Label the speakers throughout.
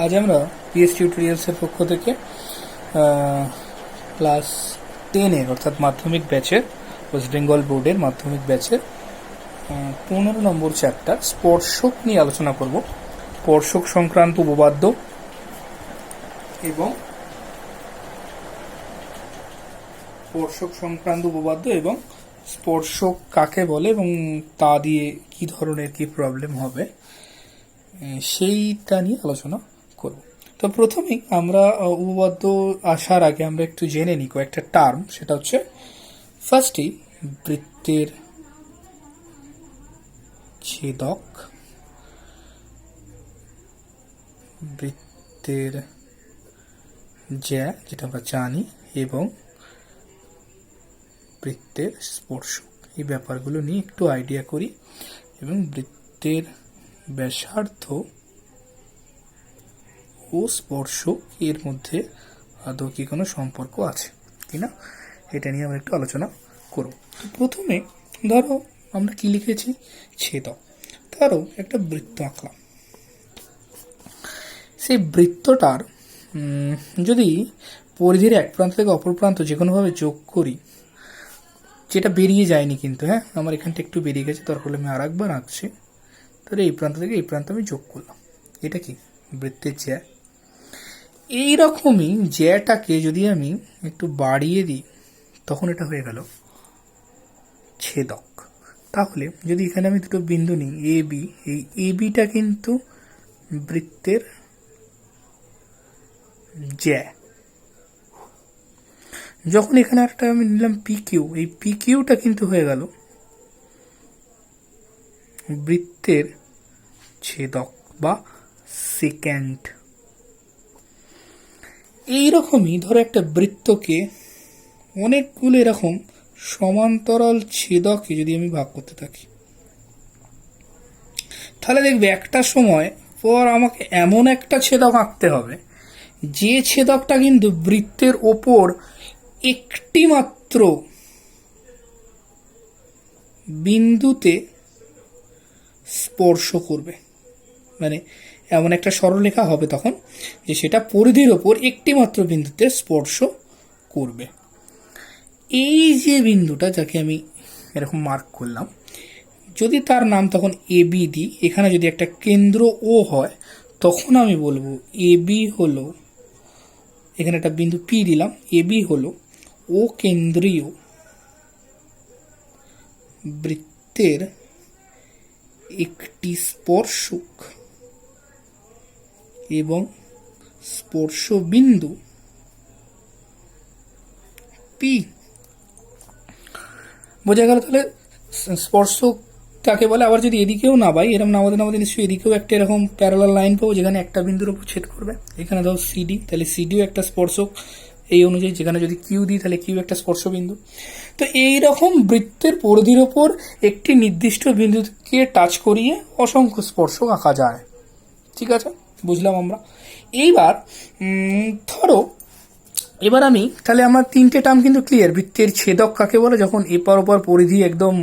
Speaker 1: আজ আমরা পিএস টিউটোরিয়ালসের পক্ষ থেকে ক্লাস 10-এর অর্থাৎ মাধ্যমিক ব্যাচের ওয়েস্ট বেঙ্গল বোর্ডের মাধ্যমিক ব্যাচের 15 নম্বর চ্যাপ্টার স্পর্শক নিয়ে আলোচনা করব। স্পর্শক সংক্রান্ত উপপাদ্য এবং স্পর্শক কাকে বলে এবং তা দিয়ে কি ধরনের কি প্রবলেম হবে সেইটা নিয়ে আলোচনা করব। তো প্রথমেই আমরা উপপাদ্য আসার আগে আমরা একটু জেনে নিই কয়েকটা টার্ম। সেটা হচ্ছে ফার্স্টই বৃত্তের ছেদক, বৃত্তের জ্যা যেটা আমরা জানি, এবং বৃত্তের স্পর্শক। এই ব্যাপারগুলো নিয়ে একটু আইডিয়া করি এবং বৃত্তের ব্যাসার্ধ ও স্পর্শক এর মধ্যে আদৌ কি কোনো সম্পর্ক আছে কিনা এটা নিয়ে আমরা একটু আলোচনা করব। তো প্রথমে ধরো আমরা কি লিখেছি, ছেদক। ধরো একটা বৃত্ত আঁকলাম। সেই বৃত্তটার যদি পরিধির এক প্রান্ত থেকে অপর প্রান্ত যে কোনোভাবে যোগ করি, যেটা বেরিয়ে যায়নি কিন্তু, হ্যাঁ আমার এখানটা একটু বেরিয়ে গেছে, দরকার হলে আমি আর একবার আঁকছি। তাহলে এই প্রান্ত থেকে এই প্রান্ত আমি যোগ করলাম, এটা কি বৃত্তের জ্যা। এইরকমই জ্যাটাকে যদি আমি একটু বাড়িয়ে দিই তখন এটা হয়ে গেল ছেদক। তাহলে যদি এখানে আমি দুটো বিন্দু নিই এ বি, এই এ বিটা কিন্তু বৃত্তের জ্যা। যখন এখানে একটা আমি নিলাম পি কিউ, এই পি কিউটা কিন্তু হয়ে গেল বৃত্তের ছেদক বা সেকেন্ড। এইরকমই ধরো একটা বৃত্তকে অনেকগুলো এরকম সমান্তরাল ছেদকে যদি আমি ভাগ করতে থাকি, তাহলে দেখবে একটা সময় পর আমাকে এমন একটা ছেদক আঁকতে হবে যে ছেদকটা কিন্তু বৃত্তের ওপর একটি মাত্র বিন্দুতে স্পর্শ করবে। মানে এমন একটা সরলরেখা হবে তখন যে সেটা পরিধির ওপর একটি মাত্র বিন্দুতে স্পর্শ করবে। এই যে বিন্দুটা যাকে আমি এরকম মার্ক করলাম, যদি তার নাম তখন এ বি দিই, এখানে যদি একটা কেন্দ্র ও হয়, তখন আমি বলবো এ বি হলো, এখানে একটা বিন্দু পি দিলাম, এ বি হলো ও কেন্দ্রীয় বৃত্তের একটি স্পর্শক এবং স্পর্শ বিন্দু পি। বোঝা গেল? তাহলে স্পর্শক কাকে বলে। আবার যদি এদিকেও না পাই, এরকম নামাতে নামাতে নিশ্চয়ই এদিকেও একটা এরকম প্যারালাল লাইন পাবো যেখানে একটা বিন্দুর উপর ছেদ করবে। এখানে ধরো সিডি, তাহলে সিডিও একটা স্পর্শক এই অনুযায়ী। যেখানে যদি কিউ দিই তাহলে কিউ একটা স্পর্শ বিন্দু। তো এইরকম বৃত্তের পরিধির ওপর একটি নির্দিষ্ট বিন্দুকে টাচ করিয়ে অসংখ্য স্পর্শক আঁকা যায়। ঠিক আছে, বুঝলাম আমরা। এইবার ধরো এবার আমি তাহলে আমার তিনটে টার্ম কিন্তু ক্লিয়ার। বৃত্তের ছেদক কাকে বলে, যখন এপার ওপর পরিধি একদম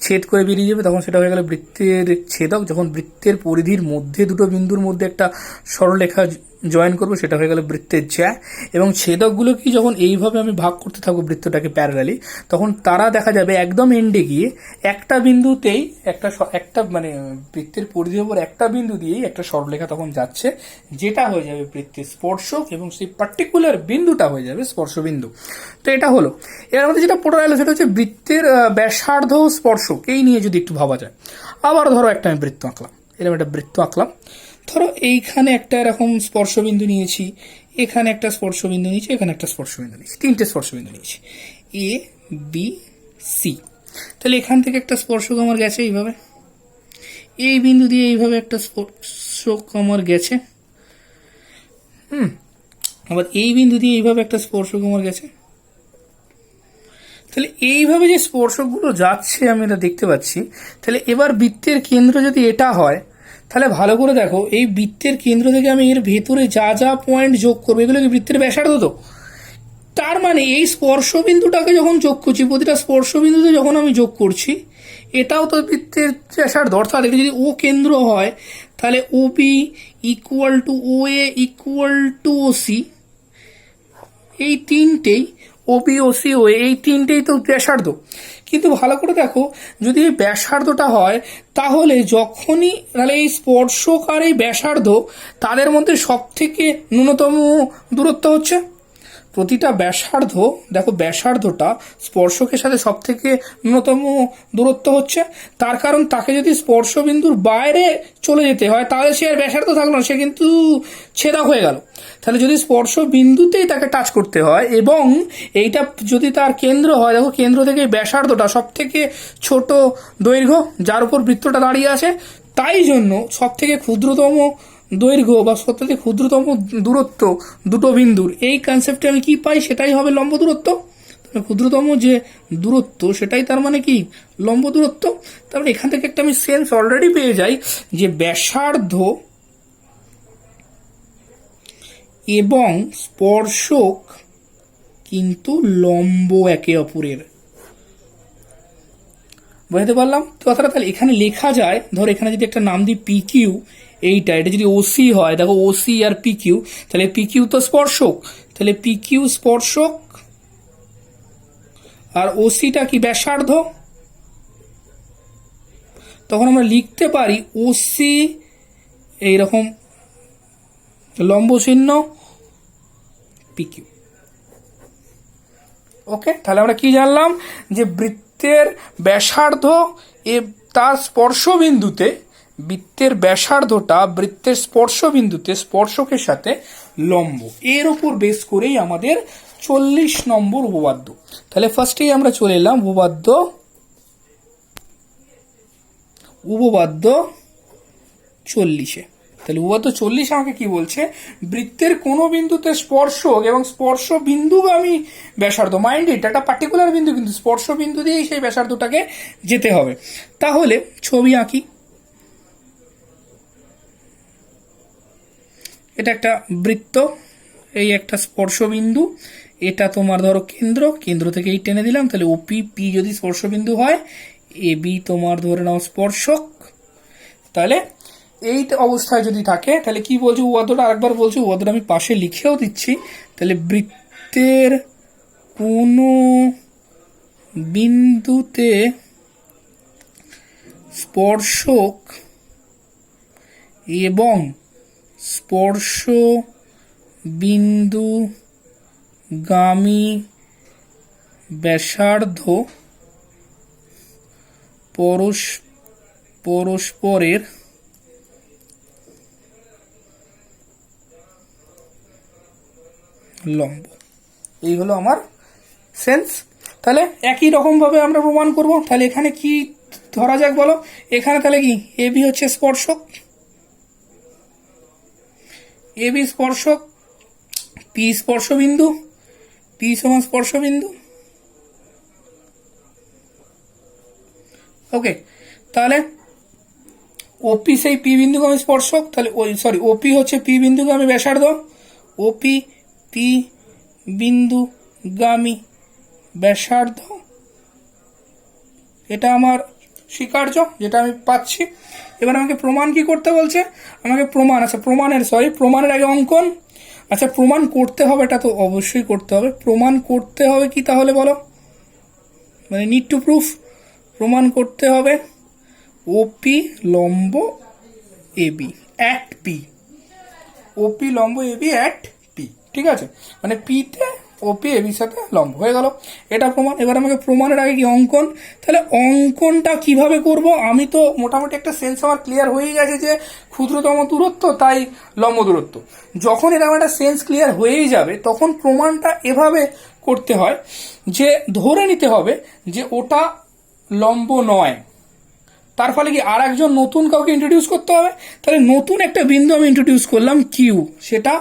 Speaker 1: ছেদ করে বেরিয়ে যাবে তখন সেটা হয়ে গেল বৃত্তের ছেদক। যখন বৃত্তের পরিধির মধ্যে দুটো বিন্দুর মধ্যে একটা সরলরেখা জয়েন করবো সেটা হয়ে গেল বৃত্তের জ্যা। এবং ছেদকগুলো কি যখন এইভাবে আমি ভাগ করতে থাকবো বৃত্তটাকে প্যারালালি, তখন তারা দেখা যাবে একদম এন্ডে গিয়ে একটা বিন্দুতেই একটা মানে বৃত্তের পরিধির উপর একটা বিন্দু দিয়েই একটা সরলরেখা তখন যাচ্ছে, যেটা হয়ে যাবে বৃত্তের স্পর্শক এবং সেই পার্টিকুলার বিন্দুটা হয়ে যাবে স্পর্শ বিন্দু। তো এটা হলো। এর মধ্যে যেটা পড়ে গেল সেটা হচ্ছে বৃত্তের ব্যাসার্ধ স্পর্শক। এই নিয়ে যদি একটু ভাবা যায়। আবার ধরো একটা আমি বৃত্ত আঁকলাম, এরকম একটা বৃত্ত আঁকলাম। ধরো এইখানে একটা এরকম স্পর্শবিন্দু নিয়েছি, এখানে একটা স্পর্শবিন্দু নিয়েছি, এখানে একটা স্পর্শবিন্দু নিয়েছি, তিনটে স্পর্শবিন্দু নিয়েছি এ বি সি। তাহলে এখান থেকে একটা স্পর্শক আমার গেছে এইভাবে, এই বিন্দু দিয়ে এইভাবে একটা স্পর্শক আমার গেছে, আবার এই বিন্দু দিয়ে এইভাবে একটা স্পর্শক আমার গেছে। তাহলে এইভাবে যে স্পর্শকগুলো যাচ্ছে আমি এটা দেখতে পাচ্ছি। তাহলে এবার বৃত্তের কেন্দ্র যদি এটা হয়, তাহলে ভালো করে দেখো, এই বৃত্তের কেন্দ্র থেকে আমি এর ভেতরে যা যা পয়েন্ট যোগ করবো এগুলো কি বৃত্তের ব্যাসার্ধ। তো তার মানে এই স্পর্শবিন্দুটাকে যখন যোগ করছি, প্রতিটা স্পর্শবিন্দুতে যখন আমি যোগ করছি, এটাও তো বৃত্তের ব্যাসার্ধ। অর্থাৎ এটা যদি ও কেন্দ্র হয় তাহলে OB equal to O A equal to OC, এই তিনটেই ওবি ওসি ও এই তিনটেই তো ব্যাসার্ধ। কিন্তু ভালো করে দেখো, যদি এই ব্যাসার্ধটা হয় তাহলে যখনই তাহলে এই স্পর্শক আর এই ব্যাসার্ধ তাদের মধ্যে সব থেকে ন্যূনতম দূরত্ব হচ্ছে প্রতিটা ব্যাসার্ধ। দেখো ব্যাসার্ধটা স্পর্শকের সাথে সব থেকে ন্যূনতম দূরত্ব হচ্ছে, তার কারণ তাকে যদি স্পর্শবিন্দুর বাইরে চলে যেতে হয় তাহলে সে আর ব্যাসার্ধ থাকলো না, সে কিন্তু ছেদক হয়ে গেল। তাহলে যদি স্পর্শ বিন্দুতেই তাকে টাচ করতে হয় এবং এইটা যদি তার কেন্দ্র হয়, দেখো কেন্দ্র থেকে ব্যাসার্ধটা সব থেকে ছোট দৈর্ঘ্য যার উপর বৃত্তটা দাঁড়িয়ে আছে, তাই জন্য সব থেকে ক্ষুদ্রতম দৈর্ঘ্য বা সব থেকে ক্ষুদ্রতম দূরত্ব দুটো বিন্দুর, এই কনসেপ্টে আমি কি পাই সেটাই হবে লম্ব দূরত্ব। ক্ষুদ্রতম যে দূরত্ব সেটাই তার মানে কি লম্ব দূরত্ব। তারপরে এখান থেকে একটা আমি সেন্স অলরেডি পেয়ে যাই যে ব্যাসার্ধ এবং স্পর্শক কিন্তু লম্ব একে অপরের, বুঝতে পারলাম তো কথাটা। তাহলে এখানে লেখা যায়, ধর এখানে যদি একটা নাম দিই পি কিউ, এইটা এটা যদি ওসি হয়, দেখো ওসি আর পি কিউ, তাহলে পি কিউ তো স্পর্শক, তাহলে পি কিউ স্পর্শক আর ওসিটা কি ব্যাসার্ধ। তখন আমরা লিখতে পারি ওসি এইরকম লম্ব চিহ্ন পি কিউ। ওকে, তাহলে আমরা কি জানলাম যে বৃত্তের ব্যাসার্ধ তার স্পর্শবিন্দুতে, বৃত্তের ব্যাসার্ধটা বৃত্তের স্পর্শবিন্দুতে স্পর্শকের সাথে লম্ব, এর উপর বেস করেই আমাদের 40 নম্বর উপপাদ্য। তাহলে ফার্স্টেই আমরা চলে এলাম উপপাদ্য 40-এ। তাহলে উপপাদ্য 40 আমাকে কি বলছে, বৃত্তের কোনো বিন্দুতে স্পর্শক এবং স্পর্শ বিন্দুগামী ব্যাসার্ধ, মাইন্ড এটা একটা পার্টিকুলার বিন্দু কিন্তু স্পর্শ বিন্দু দিয়েই সেই ব্যাসার্ধটাকে যেতে হবে। তাহলে ছবি আঁকি, এটা একটা বৃত্ত, এই একটা স্পর্শবিন্দু, এটা তোমার ধরো কেন্দ্র, কেন্দ্র থেকে এই টেনে দিলাম, তাহলে ওপি পি যদি স্পর্শবিন্দু হয়, এ বি তোমার ধরে নাও স্পর্শক। তাহলে এই অবস্থায় যদি থাকে তাহলে কি বলছি উপপাদ্যটা আরেকবার বলছি, উপপাদ্যটা আমি পাশে লিখেও দিচ্ছি। তাহলে বৃত্তের কোনো বিন্দুতে স্পর্শক এবং স্পর্শ বিন্দুগামী ব্যাসার্ধ পরস্পরের লম্ব। এই হলো আমার সেন্স। তাহলে একই রকম ভাবে আমরা প্রমাণ করব। তাহলে এখানে কি ধরা যাক বলো, এখানে তাহলে কি এ বি হচ্ছে স্পর্শক, এ বি স্পর্শক, পি স্পর্শবিন্দু, পি সমান স্পর্শবিন্দু। ওকে, তাহলে ওপি সেই পি বিন্দুগামী স্পর্শক, তাহলে ওপি হচ্ছে পি বিন্দুগামী ব্যাসার্ধ, ওপি পি বিন্দুগামী ব্যাসার্ধ, এটা আমার স্বীকার্য, যেটা আমি পাচ্ছি। এবার আমাকে প্রমাণ কি করতে বলছে, আমাকে প্রমাণ, আচ্ছা প্রমাণের আগে অঙ্কন। আচ্ছা প্রমাণ করতে হবে, এটা তো অবশ্যই করতে হবে। প্রমাণ করতে হবে কি তাহলে বলো, মানে নিড টু প্রুফ, প্রমাণ করতে হবে ওপি লম্ব এ বি অ্যাট পি, ওপি লম্ব এ বি অ্যাট পি, ঠিক আছে, মানে পিতে ওপি এ বির সাথে লম্ব হয়ে গেল, এটা প্রমাণ। এবার আমাকে প্রমাণের আগে কি অঙ্কন, তাহলে অঙ্কনটা কিভাবে করব, আমি তো মোটামুটি একটা সেন্স আমার ক্লিয়ার হয়ে গেছে যে ক্ষুদ্রতম দূরত্ব তাই লম্ব দূরত্ব। যখন এরকম একটা সেন্স ক্লিয়ার হয়েই যাবে তখন প্রমাণটা এভাবে করতে হয় যে ধরে নিতে হবে যে ওটা লম্ব নয়, তার ফলে কি আর একজন নতুন কাউকে ইন্ট্রোডিউস করতে হবে। তাহলে নতুন একটা বিন্দু আমি ইন্ট্রোডিউস করলাম কিউ, সেটা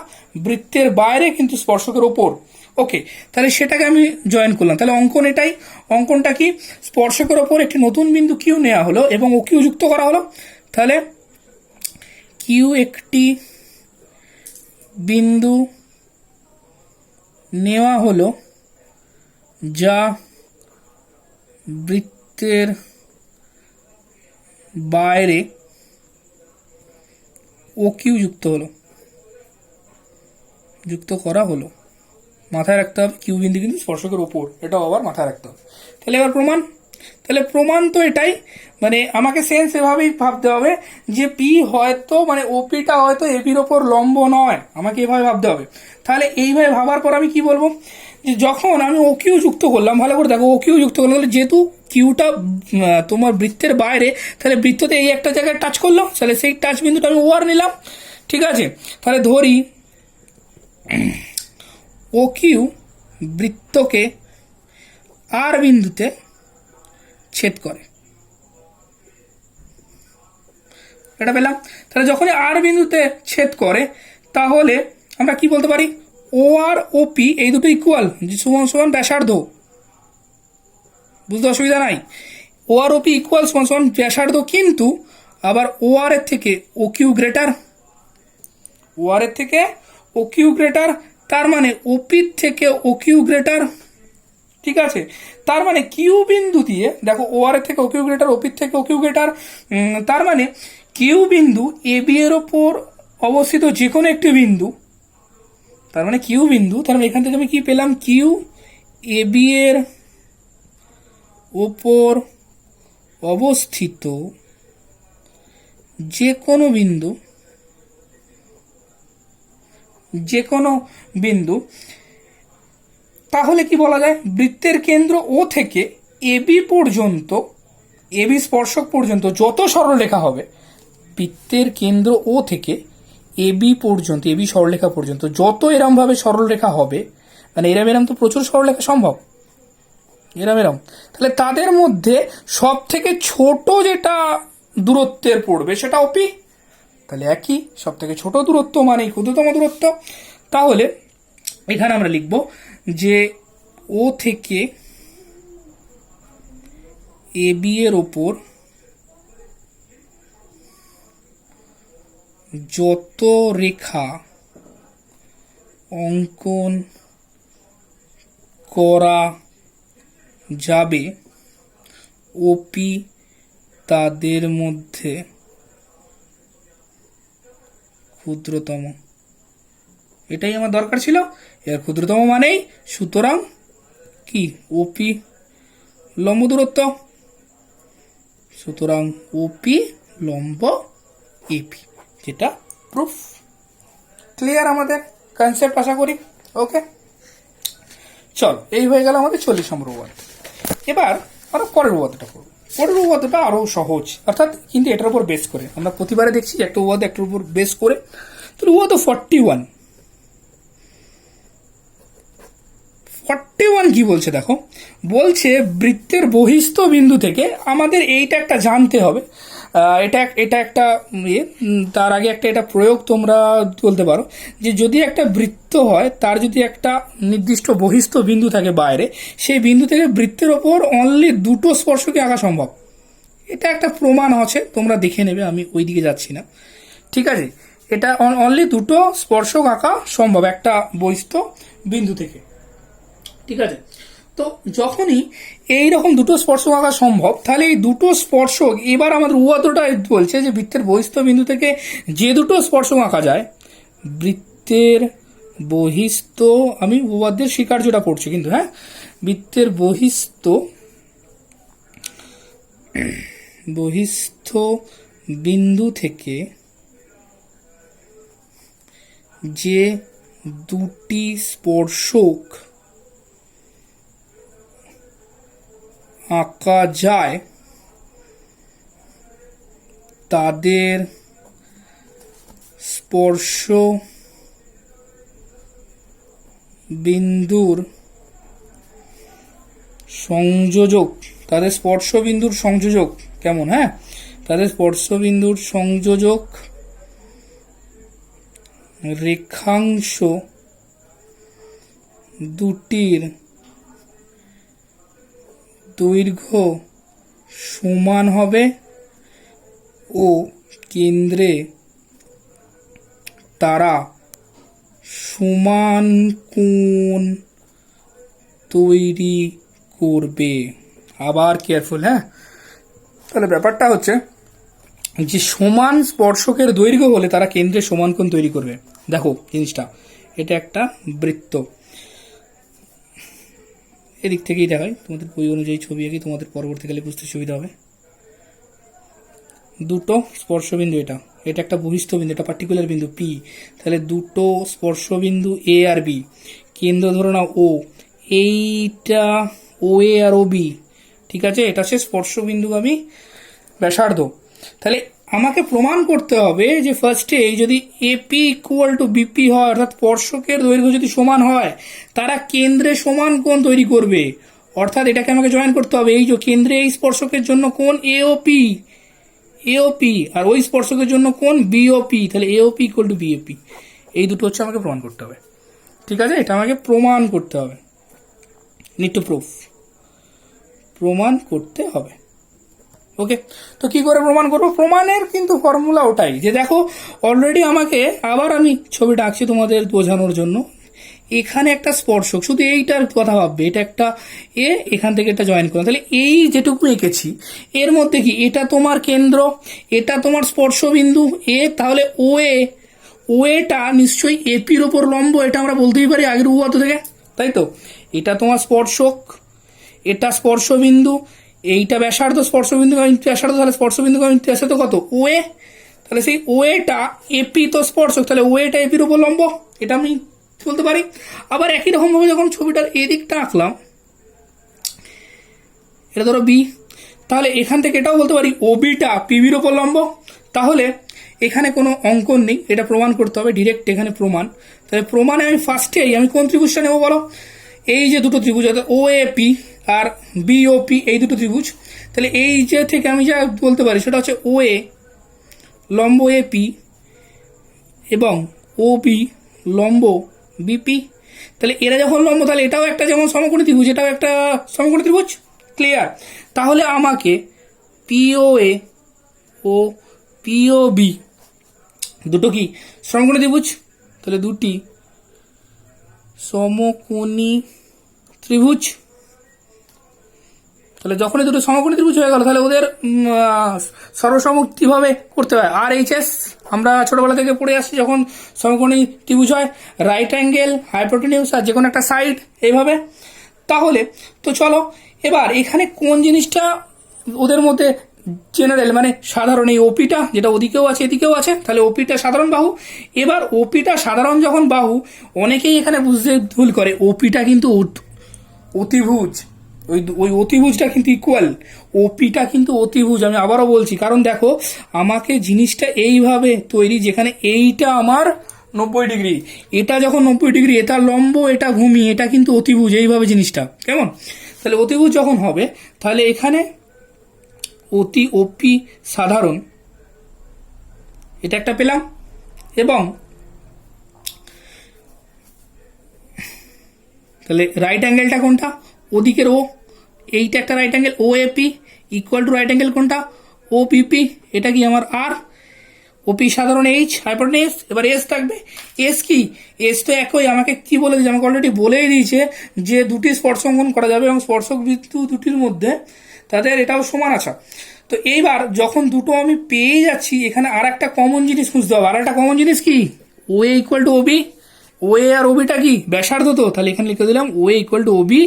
Speaker 1: বৃত্তের বাইরে কিন্তু স্পর্শকের ওপর। ওকে, তাহলে সেটাকে আমি জয়েন করলাম। তাহলে অঙ্কন এটাই, অঙ্কনটা কি, স্পর্শকের ওপর একটি নতুন বিন্দু কিউ নেওয়া হলো এবং ও কিউ যুক্ত করা হলো। তাহলে কিউ একটি বিন্দু নেওয়া হলো যা বৃত্তের বাইরে ও কিউ যুক্ত হলো, যুক্ত করা হলো। মাথায় রাখতে হবে কিউ বিন্দু কিন্তু স্পর্শকের ওপর, এটাও আবার মাথায় রাখতে হবে। তাহলে এবার প্রমাণ, তাহলে প্রমাণ তো এটাই, মানে আমাকে সেন্স এভাবেই ভাবতে হবে যে পি হয়তো মানে ওপিটা হয়তো এপির ওপর লম্ব নয়, আমাকে এভাবে ভাবতে হবে। তাহলে এইভাবে ভাবার পর আমি কি বলবো, যে যখন আমি ও কিউ যুক্ত করলাম, ভালো করে দেখো ও কিউ যুক্ত করলাম, তাহলে যেহেতু কিউটা তোমার বৃত্তের বাইরে, তাহলে বৃত্ততে এই একটা জায়গায় টাচ করলো, তাহলে সেই টাচ বিন্দুটা আমি ও আর নিলাম। ঠিক আছে, তাহলে ধরি ও কিউ বৃত্তকে আর বিন্দুতে ছেদ করে, এটা পেলাম। তাহলে যখনই আর বিন্দুতে ছেদ করে, তাহলে আমরা কি বলতে পারি, ও আর ও পি এই দুটো ইকুয়াল, সমান সমান ব্যাসার্ধ, বুঝতে অসুবিধা নাই। ও আর ও পি ইকুয়াল সমান সমান ব্যাসার্ধ, কিন্তু আবার ও আর এর থেকে ও কিউ গ্রেটার, ও আর এর থেকে ও কিউ গ্রেটার, তার মানে ওপির থেকে ও কিউ গ্রেটার। ঠিক আছে, তার মানে কিউ বিন্দু দিয়ে দেখো ও আর এর থেকে ও কিউ গ্রেটার, ওপির থেকে ও কিউ গ্রেটার, তার মানে কিউ বিন্দু এ বি এর ওপর অবস্থিত যে কোনো একটি বিন্দু, তার মানে কিউ বিন্দু, তার মানে এখান থেকে আমি কি পেলাম, কিউ এ বি এর ওপর অবস্থিত যে কোনো বিন্দু, যে কোনো বিন্দু, তাহলে কি বলা যায়, বৃত্তের কেন্দ্র ও থেকে এবি পর্যন্ত, এবি স্পর্শক পর্যন্ত যত সরলরেখা হবে, বৃত্তের কেন্দ্র ও থেকে এবি পর্যন্ত, এবি সরলরেখা পর্যন্ত যত এরম ভাবে সরলরেখা হবে, মানে এরম এরম তো প্রচুর সরলরেখা সম্ভব, এরম এরম, তাহলে তাদের মধ্যে সব থেকে ছোট যেটা দূরত্বের পড়বে সেটা ওপি। তাহলে একই, সব থেকে ছোট দূরত্ব মানেই ক্ষুদ্রতম দূরত্ব। তাহলে এখানে আমরা লিখব যে ও থেকে এ বি এর ওপর যত রেখা অঙ্কন করা যাবে ওপি তাদের মধ্যে ক্ষুদ্রতম, এটাই আমার দরকার ছিল। এর ক্ষুদ্রতম মানেই সুতরাং কি ওপি লম্ব দূরত্ব, সুতরাং ওপি লম্ব এপি, যেটা প্রুফ। ক্লিয়ার আমাদের কনসেপ্ট আশা করি। ওকে, চল এই হয়ে গেল আমাদের 40 নম্বর উপপাদ্য। এবার আমরা পরের উপপাদ্যটা করব। পরের উপপাদ্যটা আরো সহজ, অর্থাৎ কিন্তু এটার উপর বেস করে, আমরা প্রতিবারে দেখছি একটা উপপাদ্য একটার উপর বেস করে। তো উপপাদ্য 41 কি বলছে দেখো, বলছে বৃত্তের বহিস্থ বিন্দু থেকে আমাদের এইটা একটা জানতে হবে, এটা একটা তার আগে একটা এটা প্রয়োগ তোমরা বলতে পারো, যে যদি একটা বৃত্ত হয় তার যদি একটা নির্দিষ্ট বহিস্থ বিন্দু থাকে বাইরে, সেই বিন্দু থেকে বৃত্তের ওপর অনলি দুটো স্পর্শকে আঁকা সম্ভব। এটা একটা প্রমাণ আছে, তোমরা দেখে নেবে, আমি ওই দিকে যাচ্ছি না। ঠিক আছে, এটা অনলি দুটো স্পর্শক আঁকা সম্ভব একটা বহিস্থ বিন্দু থেকে। ঠিক আছে, তো যখনই এইরকম দুটো স্পর্শক আঁকা সম্ভব, তাহলে এই দুটো স্পর্শক, এবার আমাদের উপপাদ্যটা বলছে যে বৃত্তের বহিস্থ বিন্দু থেকে যে দুটো স্পর্শক আঁকা যায়, বৃত্তের বহিস্থ, আমি উপপাদ্যের স্বীকার্যটা পড়ছি কিন্তু, হ্যাঁ, বৃত্তের বহিস্থ বিন্দু থেকে যে দুটি স্পর্শক আঁকা যায় তাদের স্পর্শ বিন্দুর সংযোজক, তাদের স্পর্শ বিন্দুর সংযোজক কেমন, হ্যাঁ, তাদের স্পর্শ বিন্দুর সংযোজক রেখাংশ দুটির দৈর্ঘ্য সমান হবে ও কেন্দ্রে তারা সমান কোণ তৈরি করবে। আবার কেয়ারফুল, হ্যাঁ, তাহলে ব্যাপারটা হচ্ছে যে সমান স্পর্শকের দৈর্ঘ্য হলে তারা কেন্দ্রে সমান কোণ তৈরি করবে। দেখো জিনিসটা, এটা একটা বৃত্ত, এদিক থেকেই দেখায়, তোমাদের বই অনুযায়ী ছবি আঁকি, তোমাদের পরবর্তীকালে বুঝতে সুবিধা হবে। দুটো স্পর্শবিন্দু, এটা এটা একটা বহিস্থ বিন্দু, এটা পার্টিকুলার বিন্দু পি, তাহলে দুটো স্পর্শবিন্দু এ আর বি, কেন্দ্র ধরে নাও ও, এইটা ও এ আর ও বি, ঠিক আছে, এটা হচ্ছে স্পর্শবিন্দুগামী ব্যাসার্ধ। তাহলে আমাকে প্রমাণ করতে হবে যে ফার্স্টে যদি এপি ইকুয়াল টু বিপি হয়, অর্থাৎ স্পর্শকের দৈর্ঘ্য যদি সমান হয়, তারা কেন্দ্রে সমান কোণ তৈরি করবে। অর্থাৎ এটাকে আমাকে জয়েন করতে হবে, এই যে কেন্দ্রে এই স্পর্শকের জন্য কোণ এওপি, এওপি, আর ওই স্পর্শকের জন্য কোণ বিওপি, তাহলে এওপি ইকুয়াল টু বিওপি, এই দুটো হচ্ছে আমাকে প্রমাণ করতে হবে। ঠিক আছে, এটা আমাকে প্রমাণ করতে হবে, নিড টু প্রুফ, প্রমাণ করতে হবে। ওকে, তো কি করে প্রমাণ করবো? প্রমাণের কিন্তু ফর্মুলা ওটাই, যে দেখো অলরেডি আমাকে, আবার আমি ছবিটা আঁকছি তোমাদের বোঝানোর জন্য, এখানে একটা স্পর্শক, শুধু এইটার কথা ভাববে, এটা একটা এ, এখান থেকে এটা জয়েন করো, তাহলে এই যেটুকু এঁকেছি এর মধ্যে কি, এটা তোমার কেন্দ্র, এটা তোমার স্পর্শবিন্দু এ, তাহলে ও এটা নিশ্চয়ই এপির ওপর লম্ব, এটা আমরা বলতেই পারি আগের উপপাদ্য থেকে, তাই তো? এটা তোমার স্পর্শক, এটা স্পর্শবিন্দু, এইটা ব্যাসার্ধ, স্পর্শবিন্দু ব্যাসার্ধ, তাহলে স্পর্শবিন্দু ব্যাসার্ধ কত, ও এ, তাহলে সেই ও এটা এপি তো স্পর্শক, তাহলে ও এটা এপির উপর লম্ব, এটা আমি বলতে পারি। আবার একই রকম ভাবে যখন ছবিটার এদিকটা আঁকলাম, এটা ধরো বি, তাহলে এখান থেকে এটাও বলতে পারি ওবিটা পিবির ওপর লম্ব। তাহলে এখানে কোনো অঙ্কন নেই, এটা প্রমাণ করতে হবে ডিরেক্ট, এখানে প্রমাণ। তাহলে প্রমাণে আমি ফার্স্টেই আমি কোন ত্রিভুজটা নেবো বলো? এই যে দুটো ত্রিভুজ, অর্থাৎ ও এপি আর বিওপি, এই দুটো ত্রিভুজ। তাহলে এই যে থেকে আমি যা বলতে পারি সেটা হচ্ছে ও এ লম্ব এপি এবং ও বি লম্ব বিপি। তাহলে এরা যখন লম্ব, তাহলে এটাও একটা যেমন সমকোণী ত্রিভুজ, এটাও একটা সমকোণী ত্রিভুজ, ক্লিয়ার? তাহলে আমাকে পিওএ ও পিওবি দুটো কি সমকোণী ত্রিভুজ, তাহলে দুটি সমকোণী ত্রিভুজ। তাহলে যখনই দুটো সমকোণী ত্রিভুজ হয়ে গেল, তাহলে ওদের সর্বসম্মুখ কিভাবে করতে হয়? আর এইচ এস আমরা ছোটবেলা থেকে পড়ে আসছি, যখন সমকোণী ত্রিভুজ হয় রাইট অ্যাঙ্গেল, হাইপোটেনিউস আর যে কোনো একটা সাইড, এইভাবে। তাহলে তো চলো এবার এখানে কোন জিনিসটা ওদের মধ্যে জেনারেল, মানে সাধারণ, এই ওপিটা যেটা ওদিকেও আছে এদিকেও আছে, তাহলে ওপিটা সাধারণ বাহু। এবার ওপিটা সাধারণ যখন বাহু, অনেকেই এখানে বুঝতে ভুল করে, ওপিটা কিন্তু অতিভুজ, ওই অতিভুজটা কিন্তু ইকুয়াল, ওপিটা কিন্তু অতিভুজ। আমি আবারও বলছি, কারণ দেখো আমাকে জিনিসটা এইভাবে তৈরি, যেখানে এইটা আমার 90 ডিগ্রি, এটা যখন 90 ডিগ্রি, এটা লম্ব, এটা ভূমি, এটা কিন্তু অতিভুজ, এইভাবে জিনিসটা কেমন। তাহলে অতিভুজ যখন হবে, তাহলে এখানে অতি ওপি সাধারণ, এটা একটা পেলাম, এবং তাহলে রাইট অ্যাঙ্গেলটা কোনটা, ওদিকের ও, এইটা একটা right angle O AP equal to right angle কোনটা, ও পিপি, এটা কি আমার আর, ওপি সাধারণ এইচ, হাইপোটেনিউস, এবার এস থাকবে, এস কি, এস তো একই, আমাকে কি বলে দিয়েছে, আমাকে অলরেডি বলেই দিয়েছে যে দুটি স্পর্শ অঙ্কন করা যাবে এবং স্পর্শক বিন্দু দুটির মধ্যে তাদের এটাও সমান আছে। তো এইবার যখন দুটো আমি পেয়ে যাচ্ছি, এখানে আর একটা কমন জিনিস খুঁজতে হবে, আর একটা কমন জিনিস কি, ও এ ইকুয়াল টু ওবি, ও এ আর ওবিটা কি ব্যাসার্ধ, তো তাহলে এখানে লিখে দিলাম ও এ ইকুয়াল টু ওবি,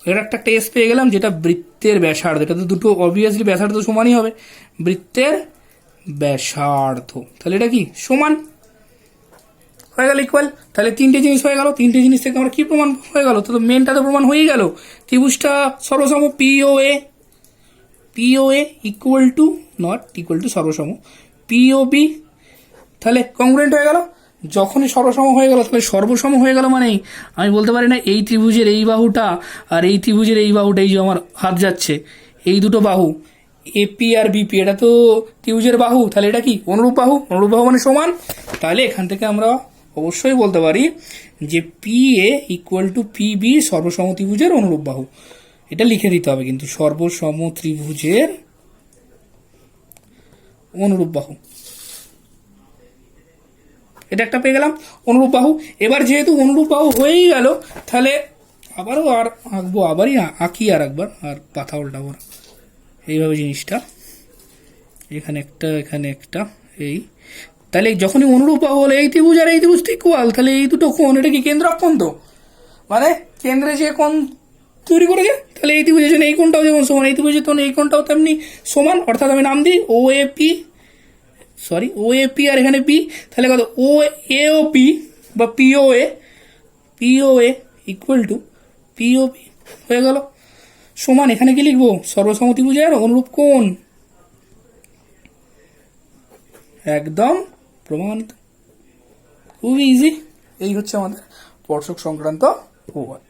Speaker 1: এর একটা টেস্ট পেয়ে গেলাম যেটা বৃত্তের ব্যাসার্ধ, এটা তো দুটো অবভিয়াসলি ব্যাসার্ধ সমানই হবে, বৃত্তের ব্যাসার্ধ, তাহলে এটা কি সমান হয়ে গেল, ইকুয়াল। তাহলে তিনটে জিনিস হয়ে গেল, তিনটে জিনিস থেকে আমরা কি প্রমাণ হয়ে গেল, তো মেনটা তো প্রমাণ হয়েই গেল, ত্রিভুজটা সর্বসম POA equal to not equal to সর্বসম পিওবি, তাহলে কংগ্রুয়েন্ট হয়ে গেল। যখনই সর্বসম হয়ে গেল, তাহলে সর্বসম হয়ে গেল মানেই আমি বলতে পারি না এই ত্রিভুজের এই বাহুটা আর এই ত্রিভুজের এই বাহুটা, এই যে আমার হাত যাচ্ছে, এই দুটো বাহু এপি আর বিপি, এটা তো ত্রিভুজের বাহু, তাহলে এটা কি অনুরূপ বাহু, অনুরূপ বাহু মানে সমান। তাহলে এখান থেকে আমরা অবশ্যই বলতে পারি যে P A equal to PB সর্বসম ত্রিভুজের অনুরূপ বাহু, এটা লিখে দিতে হবে কিন্তু, সর্বসম ত্রিভুজের অনুরূপ বাহু, এটা একটা পেয়ে গেলাম অনুরূপ বাহু। এবার যেহেতু অনুরূপ বাহু হয়েই গেল, তাহলে আবারও আর আঁকবো, আবারই আঁকি আর একবার, আর পাতা উল্টাবো না, এইভাবে জিনিসটা এখানে একটা এই, তাহলে যখনই অনুরূপ হলে এই ত্রিভুজ আর এই ত্রিভুজ ইকুয়াল, তাহলে এই দুটো কোণ, এটা কি কেন্দ্রক কোণ তো, মানে কেন্দ্রে যে কোণ তৈরি করেছে, তাহলে এই ত্রিভুজের জন্য এই কোণটাও যেমন সমান, এই ত্রিভুজের জন্য এই কোণটাও তেমনি সমান। অর্থাৎ আমি নাম দিই ও এ পি, আর এখানে পি, তাহলে কত ও এ ও পি বা পিও এ ইকুয়াল টু পিও পি হয়ে গেল। সমান এখানে কি লিখবো, সর্বসমত্রিভুজের অনুরূপ কোণ, একদম প্রমাণিত। খুবই ইজি। এই হচ্ছে আমাদের স্পর্শক সংক্রান্ত উপপাদ্য।